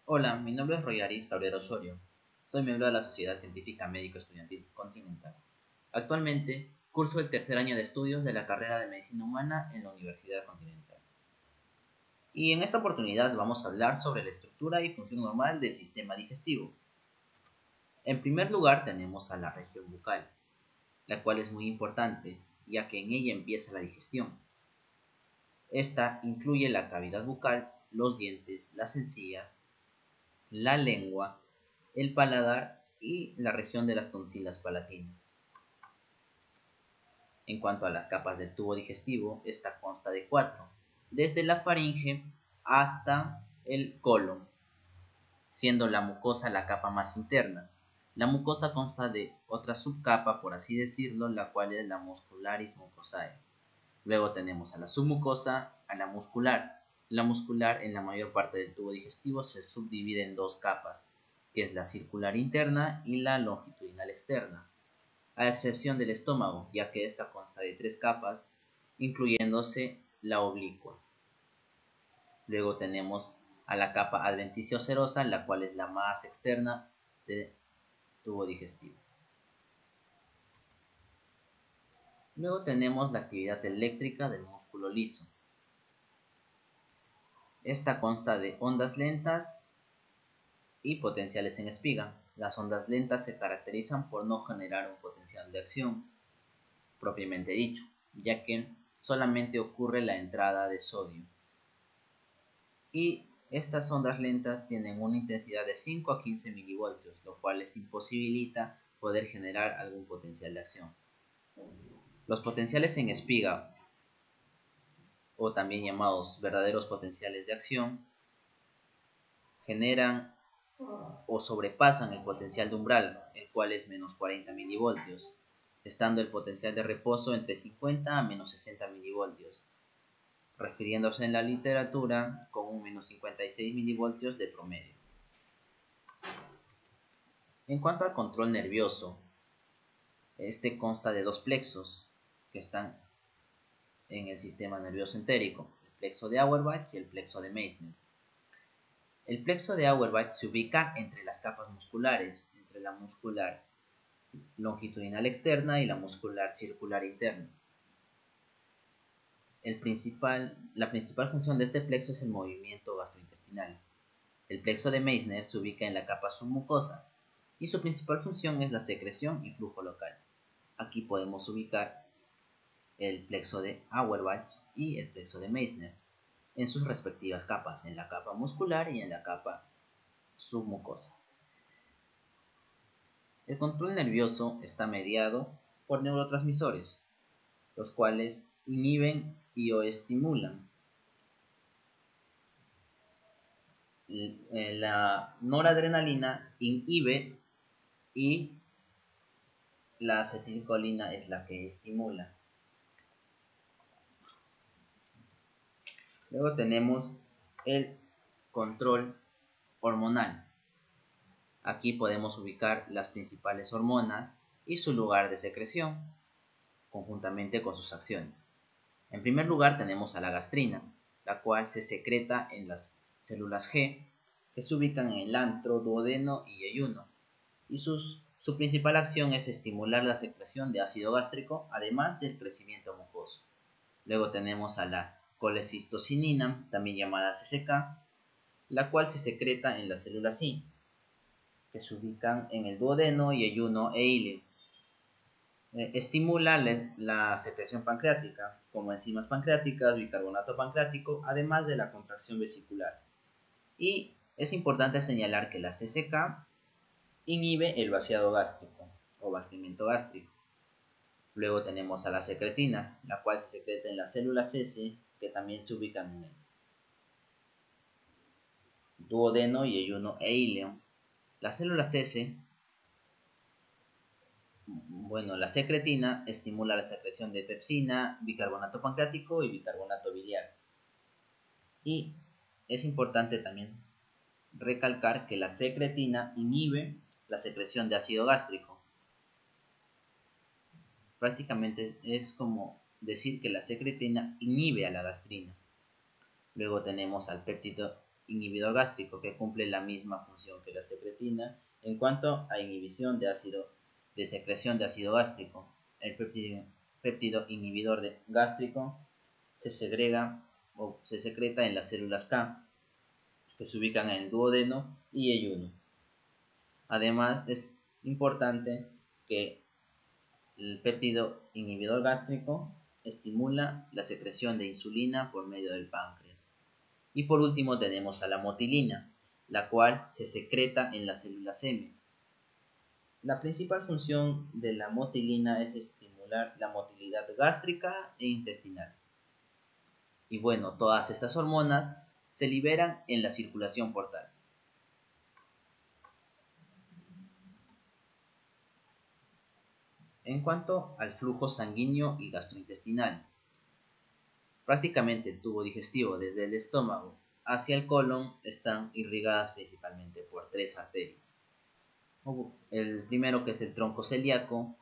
Hola, mi nombre es Royaris Cabrera Osorio. Soy miembro de la Sociedad Científica Médico Estudiantil Continental. Actualmente curso el tercer año de estudios de la carrera de Medicina Humana en la Universidad Continental. Y en esta oportunidad vamos a hablar sobre la estructura y función normal del sistema digestivo. En primer lugar tenemos a la región bucal, la cual es muy importante, ya que en ella empieza la digestión. Esta incluye la cavidad bucal, los dientes, las encías, la lengua, el paladar y la región de las tonsilas palatinas. En cuanto a las capas del tubo digestivo, esta consta de 4, desde la faringe hasta el colon, siendo la mucosa la capa más interna. La mucosa consta de otra subcapa, por así decirlo, la cual es la muscularis mucosae. Luego tenemos a la submucosa, a la muscular. La muscular en la mayor parte del tubo digestivo se subdivide en dos capas, que es la circular interna y la longitudinal externa, a excepción del estómago, ya que esta consta de 3 capas, incluyéndose la oblicua. Luego tenemos a la capa adventicia o serosa, la cual es la más externa del tubo digestivo. Luego tenemos la actividad eléctrica del músculo liso. Esta consta de ondas lentas y potenciales en espiga. Las ondas lentas se caracterizan por no generar un potencial de acción propiamente dicho, ya que solamente ocurre la entrada de sodio. Y estas ondas lentas tienen una intensidad de 5 a 15 milivoltios, lo cual les imposibilita poder generar algún potencial de acción. Los potenciales en espiga, o también llamados verdaderos potenciales de acción, generan o sobrepasan el potencial de umbral, el cual es menos 40 milivoltios, estando el potencial de reposo entre 50 a menos 60 milivoltios, refiriéndose en la literatura con un menos 56 milivoltios de promedio. En cuanto al control nervioso, este consta de dos plexos que están en el sistema nervioso entérico, el plexo de Auerbach y el plexo de Meissner. El plexo de Auerbach se ubica entre las capas musculares, entre la muscular longitudinal externa y la muscular circular interna. La principal función de este plexo es el movimiento gastrointestinal. El plexo de Meissner se ubica en la capa submucosa y su principal función es la secreción y flujo local. Aquí podemos ubicar el plexo de Auerbach y el plexo de Meissner en sus respectivas capas, en la capa muscular y en la capa submucosa. El control nervioso está mediado por neurotransmisores, los cuales inhiben y o estimulan. La noradrenalina inhibe y la acetilcolina es la que estimula. Luego tenemos el control hormonal. Aquí podemos ubicar las principales hormonas y su lugar de secreción, conjuntamente con sus acciones. En primer lugar tenemos a la gastrina, la cual se secreta en las células G, que se ubican en el antro, duodeno y yeyuno, y su principal acción es estimular la secreción de ácido gástrico, además del crecimiento mucoso. Luego tenemos a la colecistocinina, también llamada CCK, la cual se secreta en las células C, que se ubican en el duodeno, yeyuno e ileo. Estimula la secreción pancreática, como enzimas pancreáticas, bicarbonato pancreático, además de la contracción vesicular. Y es importante señalar que la CCK inhibe el vaciado gástrico o vaciamiento gástrico. Luego tenemos a la secretina, la cual se secreta en las células S, que también se ubican en el duodeno, yeyuno e ileo. Las células S, la secretina estimula la secreción de pepsina, bicarbonato pancreático y bicarbonato biliar. Y es importante también recalcar que la secretina inhibe la secreción de ácido gástrico. Prácticamente es como decir que la secretina inhibe a la gastrina. Luego tenemos al péptido inhibidor gástrico que cumple la misma función que la secretina en cuanto a inhibición de secreción de ácido gástrico. El péptido inhibidor gástrico se segrega o se secreta en las células K, que se ubican en el duodeno y yeyuno. Además, es importante que el péptido inhibidor gástrico estimula la secreción de insulina por medio del páncreas. Y por último tenemos a la motilina, la cual se secreta en las células M. La principal función de la motilina es estimular la motilidad gástrica e intestinal. Y bueno, todas estas hormonas se liberan en la circulación portal. En cuanto al flujo sanguíneo y gastrointestinal, prácticamente el tubo digestivo desde el estómago hacia el colon están irrigadas principalmente por tres arterias. El primero, que es el tronco celíaco,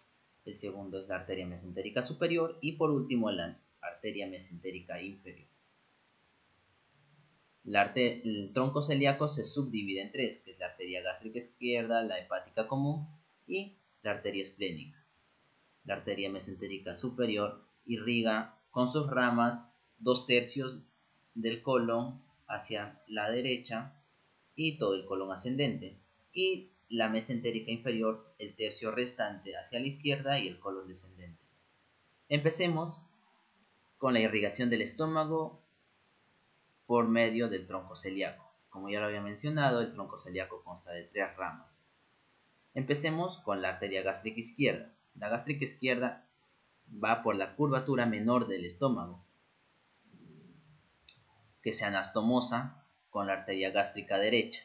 el segundo es la arteria mesentérica superior y por último la arteria mesentérica inferior. El tronco celíaco se subdivide en tres, que es la arteria gástrica izquierda, la hepática común y la arteria esplénica. La arteria mesentérica superior irriga con sus ramas 2/3 del colon hacia la derecha y todo el colon ascendente, y la mesentérica inferior el tercio restante hacia la izquierda y el colon descendente. Empecemos con la irrigación del estómago por medio del tronco celíaco. Como ya lo había mencionado, el tronco celíaco consta de 3 ramas. Empecemos con la arteria gástrica izquierda. La gástrica izquierda va por la curvatura menor del estómago, que se anastomosa con la arteria gástrica derecha.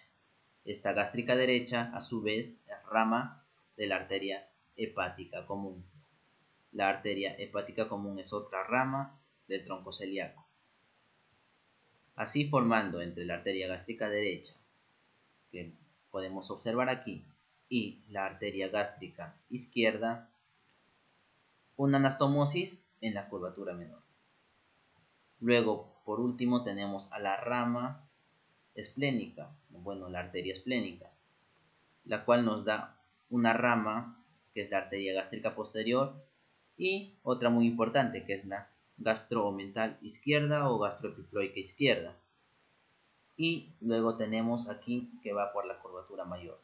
Esta gástrica derecha, a su vez, es rama de la arteria hepática común. La arteria hepática común es otra rama del tronco celíaco. Así formando entre la arteria gástrica derecha, que podemos observar aquí, y la arteria gástrica izquierda, una anastomosis en la curvatura menor. Luego, por último, tenemos a la rama esplénica, la arteria esplénica, la cual nos da una rama que es la arteria gástrica posterior y otra muy importante que es la gastroomental izquierda o gastroepiploica izquierda. Y luego tenemos aquí que va por la curvatura mayor.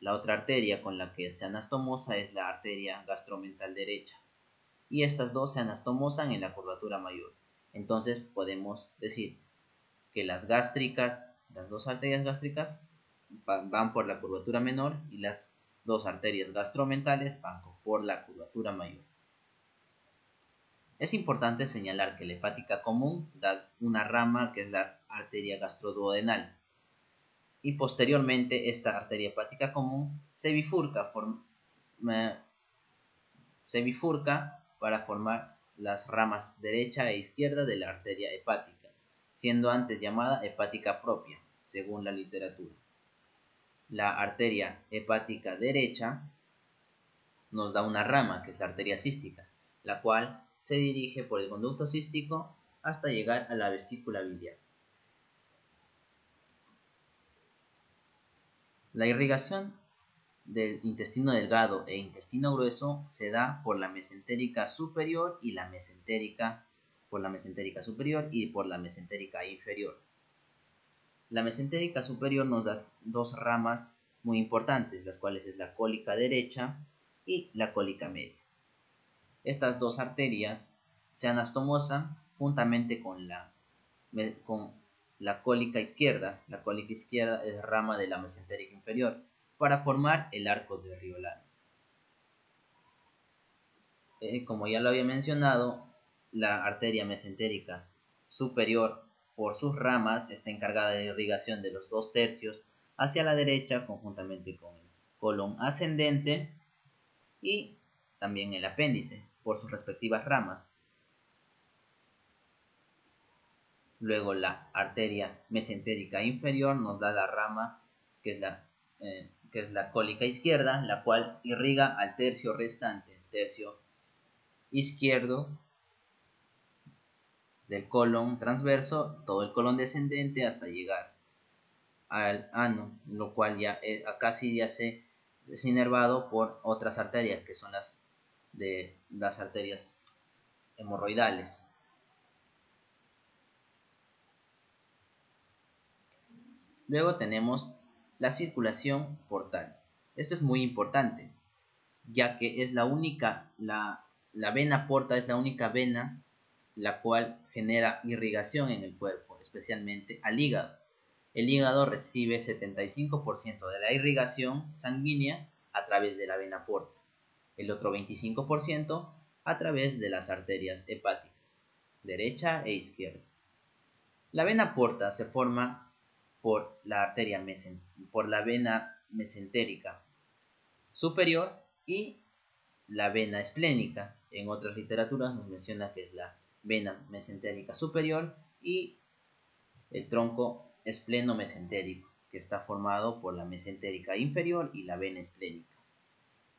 La otra arteria con la que se anastomosa es la arteria gastroomental derecha. Y estas dos se anastomosan en la curvatura mayor. Entonces podemos decir que las dos arterias gástricas van por la curvatura menor y las dos arterias gastromentales van por la curvatura mayor. Es importante señalar que la hepática común da una rama que es la arteria gastroduodenal y posteriormente esta arteria hepática común se bifurca para formar las ramas derecha e izquierda de la arteria hepática, siendo antes llamada hepática propia, según la literatura. La arteria hepática derecha nos da una rama, que es la arteria cística, la cual se dirige por el conducto cístico hasta llegar a la vesícula biliar. La irrigación del intestino delgado e intestino grueso se da por la mesentérica superior y por la mesentérica inferior. La mesentérica superior nos da dos ramas muy importantes, las cuales es la cólica derecha y la cólica media. Estas dos arterias se anastomosan juntamente con la cólica izquierda. La cólica izquierda es rama de la mesentérica inferior para formar el arco de Riolano. Como ya lo había mencionado, la arteria mesentérica superior, por sus ramas, está encargada de la irrigación de los 2/3 hacia la derecha conjuntamente con el colon ascendente y también el apéndice por sus respectivas ramas. Luego la arteria mesentérica inferior nos da la rama que es la cólica izquierda, la cual irriga al tercio restante, el tercio izquierdo del colon transverso, todo el colon descendente hasta llegar al ano, lo cual ya acá sí ya se es inervado por otras arterias, que son las arterias hemorroidales. Luego tenemos la circulación portal. Esto es muy importante, ya que es la vena porta es la única vena la cual genera irrigación en el cuerpo, especialmente al hígado. El hígado recibe 75% de la irrigación sanguínea a través de la vena porta, el otro 25% a través de las arterias hepáticas, derecha e izquierda. La vena porta se forma por por la vena mesentérica superior y la vena esplénica. En otras literaturas nos menciona que es la vena mesentérica superior y el tronco espleno-mesentérico, que está formado por la mesentérica inferior y la vena esplénica.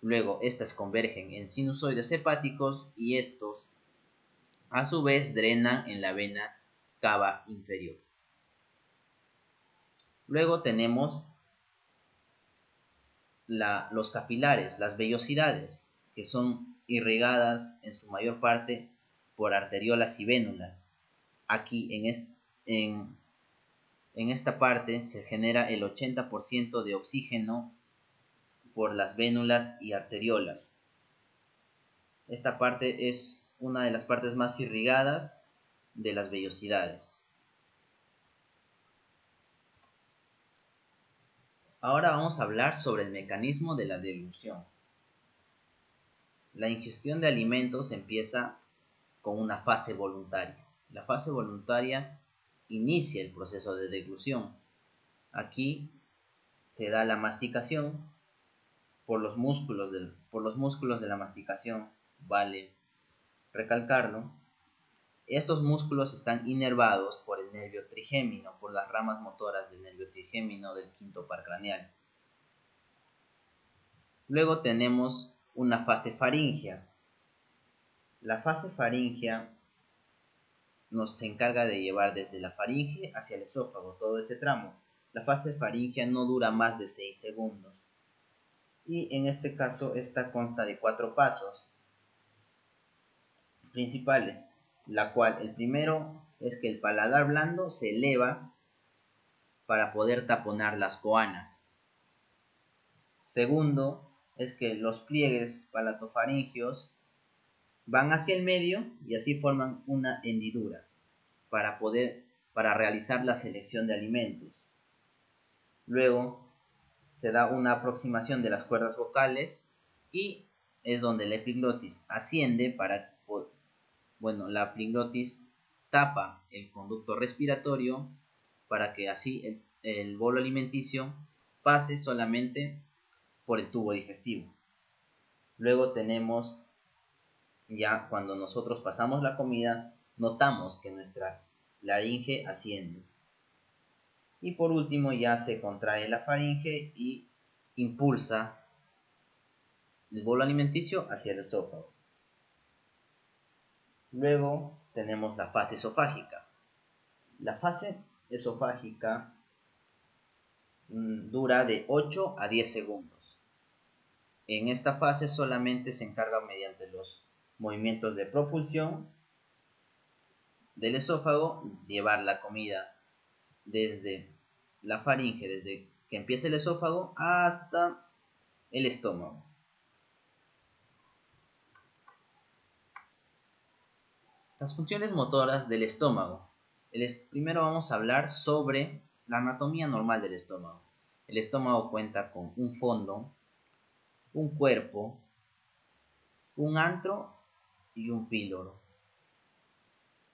Luego, estas convergen en sinusoides hepáticos y estos, a su vez, drenan en la vena cava inferior. Luego tenemos los capilares, las vellosidades, que son irrigadas en su mayor parte por arteriolas y vénulas. Aquí en esta parte se genera el 80% de oxígeno por las vénulas y arteriolas. Esta parte es una de las partes más irrigadas de las vellosidades. Ahora vamos a hablar sobre el mecanismo de la deglución. La ingestión de alimentos empieza con una fase voluntaria. La fase voluntaria inicia el proceso de deglución. Aquí se da la masticación por los músculos de la masticación, vale recalcarlo. Estos músculos están inervados por el nervio trigémino, por las ramas motoras del nervio trigémino del quinto par craneal. Luego tenemos una fase faríngea. La fase faríngea nos encarga de llevar desde la faringe hacia el esófago todo ese tramo. La fase faríngea no dura más de 6 segundos. Y en este caso esta consta de 4 pasos principales, la cual el primero es que el paladar blando se eleva para poder taponar las coanas. Segundo es que los pliegues palatofaringeos van hacia el medio y así forman una hendidura para realizar la selección de alimentos. Luego se da una aproximación de las cuerdas vocales y es donde la epiglotis asciende la epiglotis tapa el conducto respiratorio para que así el bolo alimenticio pase solamente por el tubo digestivo. Luego tenemos, ya cuando nosotros pasamos la comida, notamos que nuestra laringe asciende. Y por último ya se contrae la faringe y impulsa el bolo alimenticio hacia el esófago. Luego tenemos la fase esofágica. La fase esofágica dura de 8 a 10 segundos. En esta fase solamente se encarga mediante los movimientos de propulsión del esófago llevar la comida desde la faringe, desde que empieza el esófago hasta el estómago. Las funciones motoras del estómago. Primero vamos a hablar sobre la anatomía normal del estómago. El estómago cuenta con un fondo, un cuerpo, un antro y un píloro.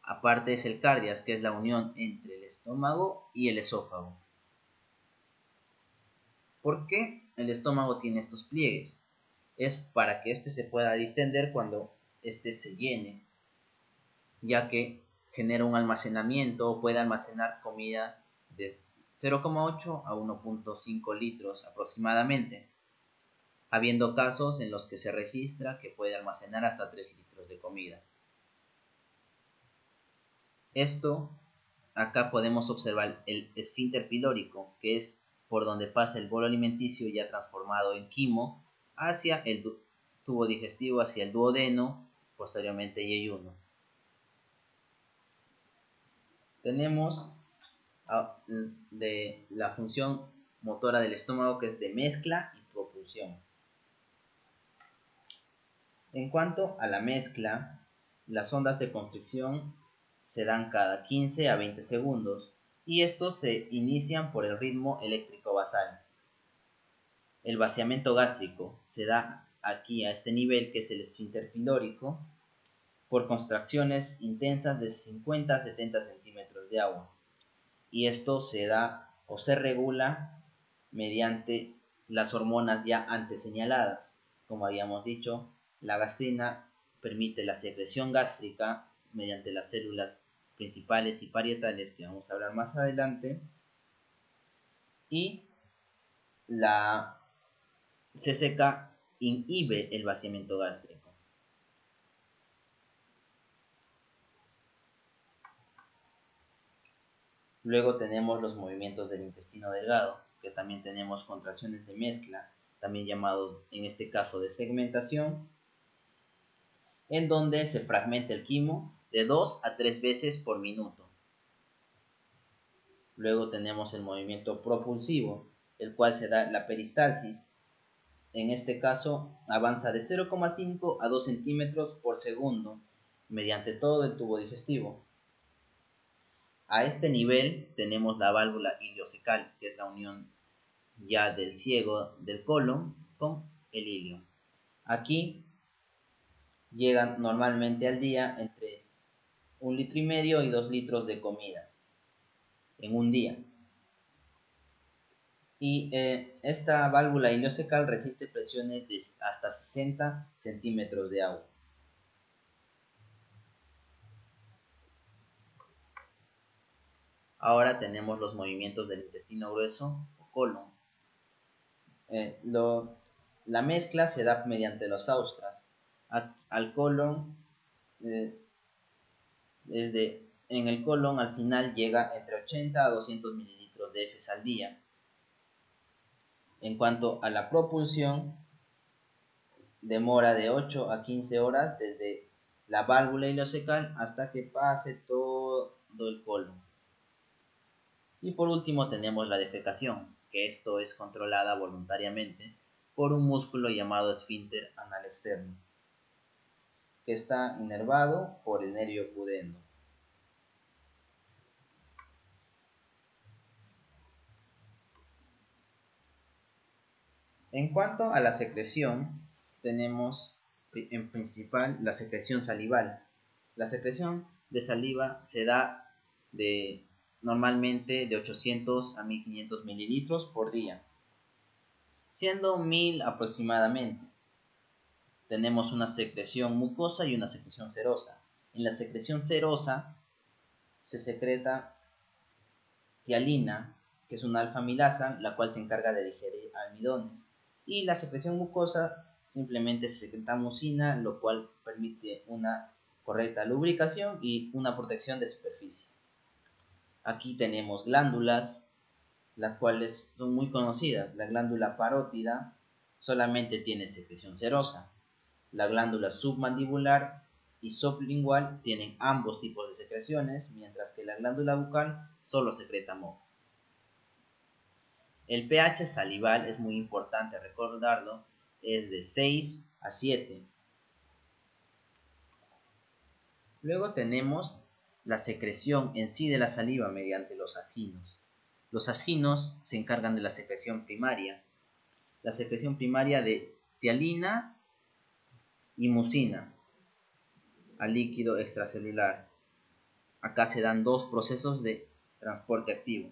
Aparte es el cardias, que es la unión entre el estómago y el esófago. ¿Por qué el estómago tiene estos pliegues? Es para que éste se pueda distender cuando éste se llene, ya que genera un almacenamiento o puede almacenar comida de 0,8 a 1,5 litros aproximadamente, habiendo casos en los que se registra que puede almacenar hasta 3 litros de comida. Esto acá podemos observar el esfínter pilórico, que es por donde pasa el bolo alimenticio ya transformado en quimo hacia el tubo digestivo, hacia el duodeno, posteriormente yeyuno. Tenemos de la función motora del estómago, que es de mezcla y propulsión. En cuanto a la mezcla, las ondas de constricción se dan cada 15 a 20 segundos y estos se inician por el ritmo eléctrico basal. El vaciamiento gástrico se da aquí a este nivel, que es el esfínter pilórico, por contracciones intensas de 50 a 70 centímetros de agua, y esto se da o se regula mediante las hormonas ya antes señaladas. Como habíamos dicho, la gastrina permite la secreción gástrica mediante las células principales y parietales, que vamos a hablar más adelante, y la CCK inhibe el vaciamiento gástrico. Luego tenemos los movimientos del intestino delgado, que también tenemos contracciones de mezcla, también llamados en este caso de segmentación, en donde se fragmenta el quimo de 2 a 3 veces por minuto. Luego tenemos el movimiento propulsivo, el cual se da la peristalsis. En este caso avanza de 0,5 a 2 centímetros por segundo mediante todo el tubo digestivo. A este nivel tenemos la válvula iliocecal, que es la unión ya del ciego del colon con el ilio. Aquí llegan normalmente al día entre 1,5 litros y 2 litros de comida en un día. Y esta válvula iliocecal resiste presiones de hasta 60 centímetros de agua. Ahora tenemos los movimientos del intestino grueso o colon. La mezcla se da mediante los austras. Al colon, en el colon al final llega entre 80 a 200 mililitros de heces al día. En cuanto a la propulsión, demora de 8 a 15 horas desde la válvula ileocecal hasta que pase todo el colon. Y por último tenemos la defecación, que esto es controlada voluntariamente por un músculo llamado esfínter anal externo, que está inervado por el nervio pudendo. En cuanto a la secreción, tenemos en principal la secreción salival. La secreción de saliva se da normalmente de 800 a 1500 mililitros por día, siendo 1000 aproximadamente. Tenemos una secreción mucosa y una secreción serosa. En la secreción serosa se secreta tialina, que es una alfa-amilasa, la cual se encarga de digerir almidones. Y la secreción mucosa simplemente se secreta mucina, lo cual permite una correcta lubricación y una protección de superficie. Aquí tenemos glándulas, las cuales son muy conocidas. La glándula parótida solamente tiene secreción serosa. La glándula submandibular y sublingual tienen ambos tipos de secreciones, mientras que la glándula bucal solo secreta moco. El pH salival es muy importante recordarlo, es de 6 a 7. Luego tenemos la secreción en sí de la saliva mediante los acinos. Los acinos se encargan de la secreción primaria de tialina y mucina al líquido extracelular. Acá se dan dos procesos de transporte activo.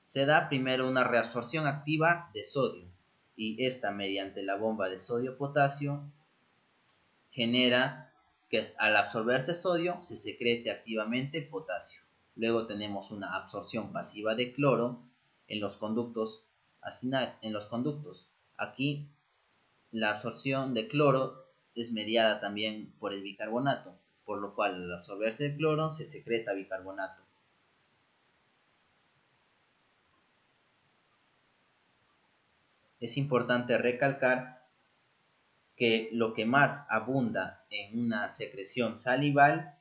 Se da primero una reabsorción activa de sodio, y esta mediante la bomba de sodio-potasio genera que al absorberse sodio se secrete activamente potasio. Luego tenemos una absorción pasiva de cloro en los conductos. Aquí la absorción de cloro es mediada también por el bicarbonato, por lo cual al absorberse el cloro se secreta bicarbonato. es importante recalcar que lo que más abunda en una secreción salival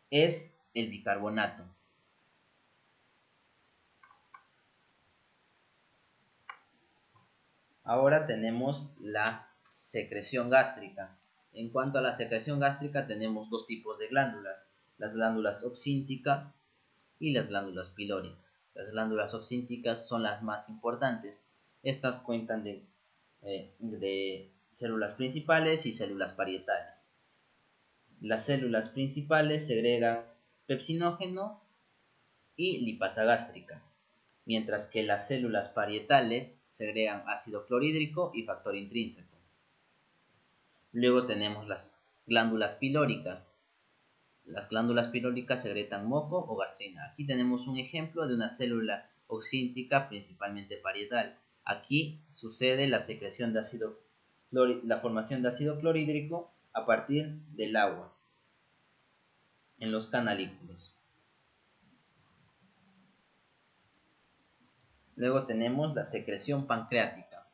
es el bicarbonato. Ahora tenemos la secreción gástrica. En cuanto a la secreción gástrica, tenemos dos tipos de glándulas: las glándulas oxínticas y las glándulas pilóricas. Las glándulas oxínticas son las más importantes. Estas cuentan de células principales y células parietales. Las células principales segregan pepsinógeno y lipasa gástrica, mientras que las células parietales segregan ácido clorhídrico y factor intrínseco. Luego tenemos las glándulas pilóricas. Las glándulas pilóricas secretan moco o gastrina. Aquí tenemos un ejemplo de una célula oxíntica principalmente parietal. Aquí sucede la secreción de la formación de ácido clorhídrico a partir del agua en los canalículos. Luego tenemos la secreción pancreática.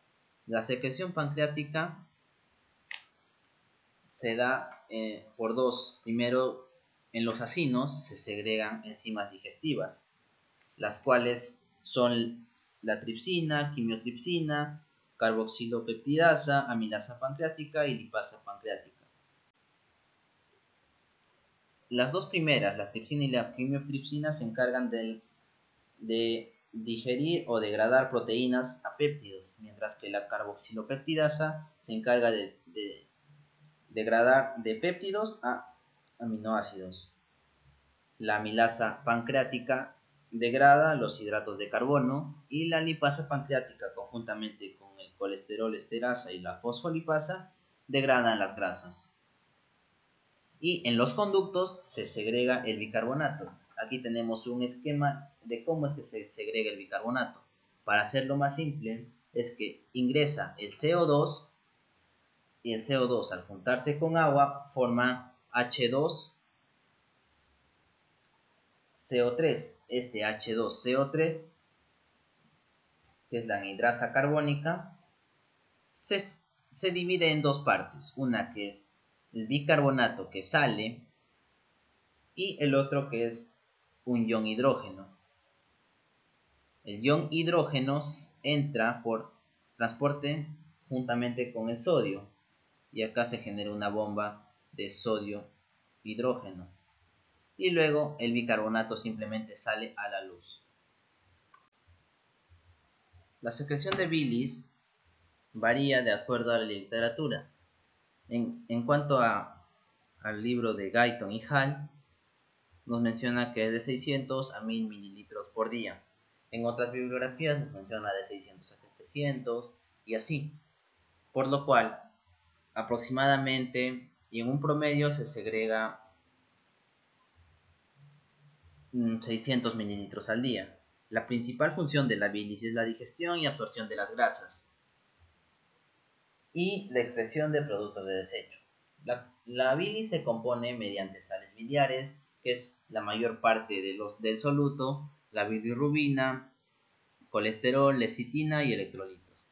La secreción pancreática se da por dos. Primero, en los acinos se segregan enzimas digestivas, las cuales son la tripsina, quimiotripsina, carboxilopeptidasa, amilasa pancreática y lipasa pancreática. Las dos primeras, la tripsina y la quimiotripsina, se encargan de digerir o degradar proteínas a péptidos, mientras que la carboxilopeptidasa se encarga de degradar de péptidos a aminoácidos. La amilasa pancreática degrada los hidratos de carbono y la lipasa pancreática, conjuntamente con el colesterol esterasa y la fosfolipasa, degradan las grasas. Y en los conductos se segrega el bicarbonato. Aquí tenemos un esquema de cómo es que se segrega el bicarbonato. Para hacerlo más simple, es que ingresa el CO2 y el CO2, al juntarse con agua, forma H2CO3. Este H2CO3, que es la anhidrasa carbónica, se divide en dos partes. Una que es el bicarbonato que sale y el otro que es un ion hidrógeno. El ion hidrógeno entra por transporte juntamente con el sodio y acá se genera una bomba de sodio hidrógeno y luego el bicarbonato simplemente sale a la luz. La secreción de bilis varía de acuerdo a la literatura. En cuanto al libro de Guyton y Hall, nos menciona que es de 600 a 1000 mililitros por día. En otras bibliografías nos menciona de 600 a 700 y así. Por lo cual, aproximadamente y en un promedio se segrega 600 mililitros al día. La principal función de la bilis es la digestión y absorción de las grasas y la excreción de productos de desecho. La bilis se compone mediante sales biliares, que es la mayor parte del soluto, la bilirrubina, colesterol, lecitina y electrolitos.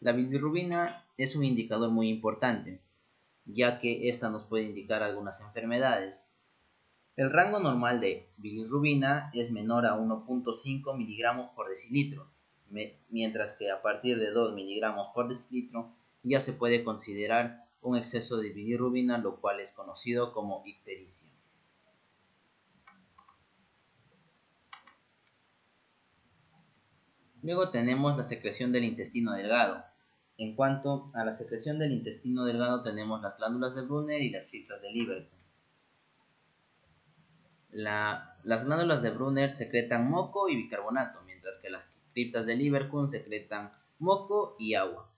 La bilirrubina es un indicador muy importante, ya que esta nos puede indicar algunas enfermedades. El rango normal de bilirrubina es menor a 1.5 miligramos por decilitro, mientras que a partir de 2 miligramos por decilitro ya se puede considerar un exceso de bilirrubina, lo cual es conocido como ictericia. Luego tenemos la secreción del intestino delgado. En cuanto a la secreción del intestino delgado, tenemos las glándulas de Brunner y las criptas de Lieberkühn. Las glándulas de Brunner secretan moco y bicarbonato, mientras que las criptas de Lieberkühn secretan moco y agua.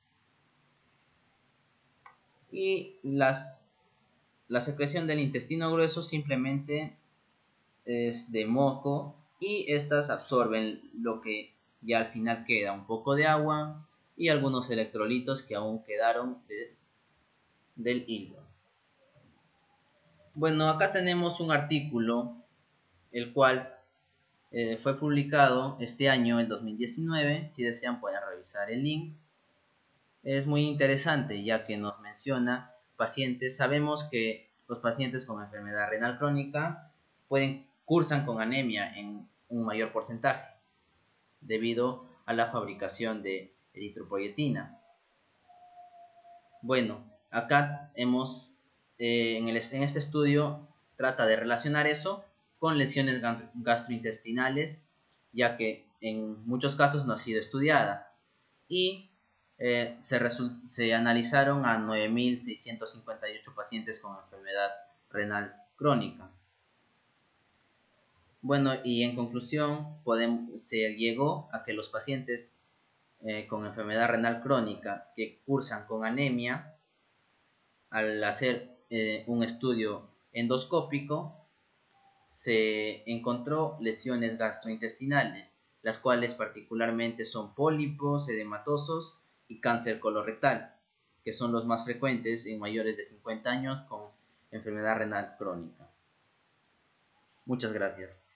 Y la secreción del intestino grueso simplemente es de moco y estas absorben lo que ya al final queda, un poco de agua y algunos electrolitos que aún quedaron del hilo. Bueno, acá tenemos un artículo el cual fue publicado este año, en 2019. Si desean pueden revisar el link. es muy interesante, ya que nos menciona pacientes. Sabemos que los pacientes con enfermedad renal crónica cursan con anemia en un mayor porcentaje debido a la fabricación de eritropoyetina. Bueno, acá en este estudio trata de relacionar eso con lesiones gastrointestinales, ya que en muchos casos no ha sido estudiada, y se analizaron a 9.658 pacientes con enfermedad renal crónica. Bueno, y en conclusión, se llegó a que los pacientes con enfermedad renal crónica que cursan con anemia, al hacer un estudio endoscópico, se encontró lesiones gastrointestinales, las cuales particularmente son pólipos edematosos y cáncer colorectal, que son los más frecuentes en mayores de 50 años con enfermedad renal crónica. Muchas gracias.